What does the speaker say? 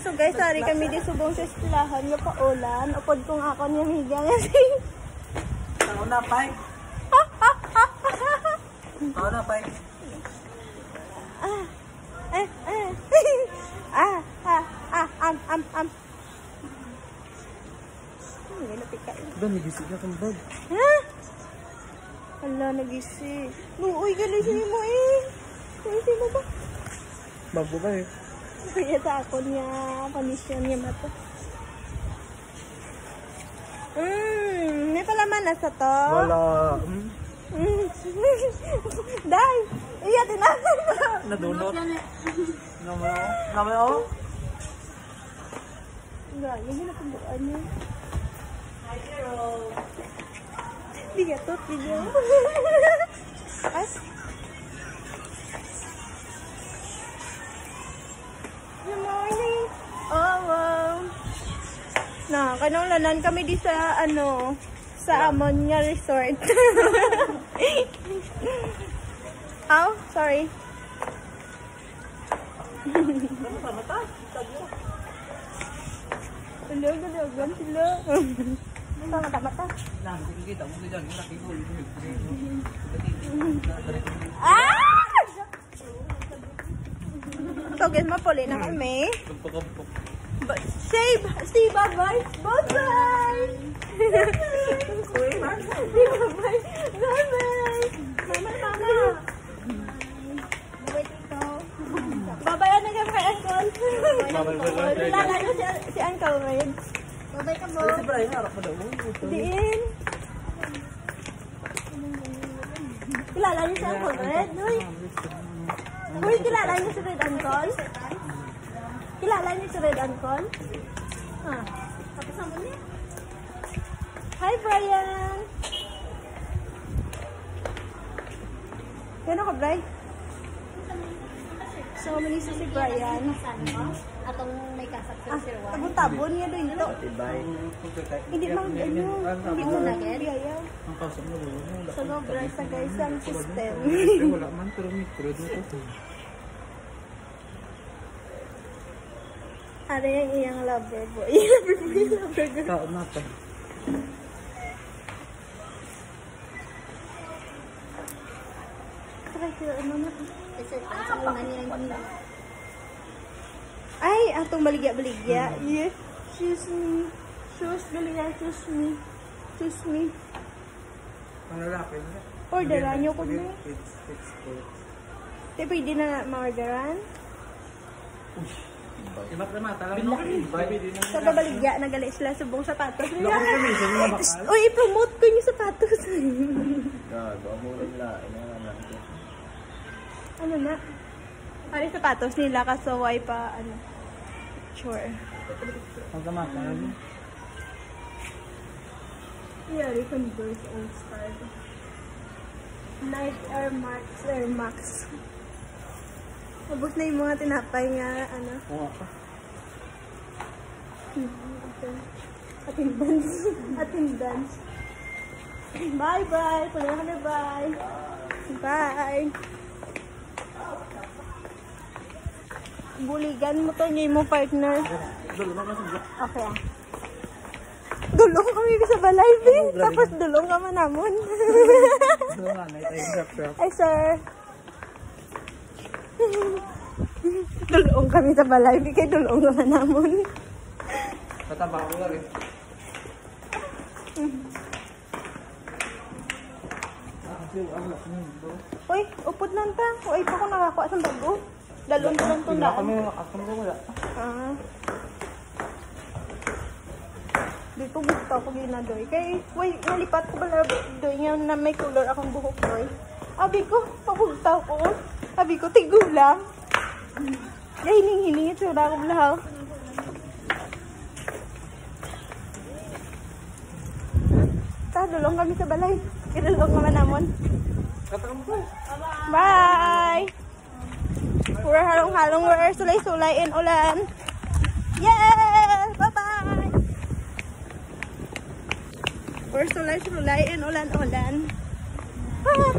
So guys, sorry kami di subong sa eskwelahan nga paulan. Upod kong ako niya miga nga si. Tao na, Pai. Tao na, Pai. Doon, nagising na kang bag. Ha? Hala, nagising. Uy, galising mo eh. Galising mo ba? Bago ba eh? Kaya sa ako niya, panisyon niya mata. May palaman na sa to? Wala. Day! Iya, tinasan mo! Nadunot. Naman ako? Gaya, yun na pagbuan niya. Hindi ka to, video. Ay! Good morning! Oh, wow! Na, kanong lanan kami di sa, ano, sa Amonia Resort. Oh, sorry. Hello, galagan sila. Mata-mata. Ah! So guys, mapuli na kami. Say bye-bye. Bye-bye. Bye-bye. Mama. Bye-bye na ka kay Uncle. Kilala niyo si Uncle Red. Bye-bye ka mo. Diin. Kilala niyo si Uncle Red? Uy, kilala niyo si Red Uncle? Kilala niyo si Red Uncle? Ah. Tapos ang niya. Hi, Brian! Gano'n ka, Brian? So, manisa si Brian. Atong may kasap sa sirwan. Tabon-tabon niya doon ito. Hindi mang ganyan. Hindi mo na biyaya. Ang kasap mo doon. So, sobra sa guys ang system. Wala man, pero mikro dito. Ano yung iyang lover boy? Lover girl. Tao na pa. Try ko, ano na. Kasi sa una niya yung Ay, atong baligya-baligya. Yes, choose me. Choose baligya, choose me. Choose me. Ang lalaki na. Orderan nyo ko na. It's good. Di pwede na ma-orderan? Ibat na mata lang. Pwede na. Sa baligya, nagali sila subong sapatos. Loko ko minsan yung mabakal. Uy, i-promote ko yung sapatos. Gago, mo lang. Ano na? Ano yung sapatos nila kasaway pa, ano? Sure. Ang kamata lang. Yeah, Converse All-Star. Nike Air Max, Air Max. Abos na yung mga tinapay nga, ano? Oo. Attendance. Attendance. Bye-bye. Pula ka na, bye. Bye. Buligan mo to, niyo mo partner. Okay ah. Dulong kami sa balay, babe. Tapos dulong ka man namon. Ay, sir. Dulong kami sa balay, babe. Kaya dulong ka man namon. Tataba ko lang eh. Uy, upod lang ta. Uy, pa ko nakakuha sa bago. Dalon ko lang tundaan. Kami nakasama ko wala. Ah. Dito gusto ako ginadoy. Kay, wait, nalipat ko bala doy nga na may color akong buhok doy. Abi ko, pagugtaw ko. Abi ko, tigulang. Kaya hining-hining ito na akong lahaw. Dulong kami sa balay. Idulong naman namon. Bye! Pura halong-halong, we're sulay-sulay in ulan. Yes! Bye-bye! We're sulay-sulay in ulan-ulan. Ah!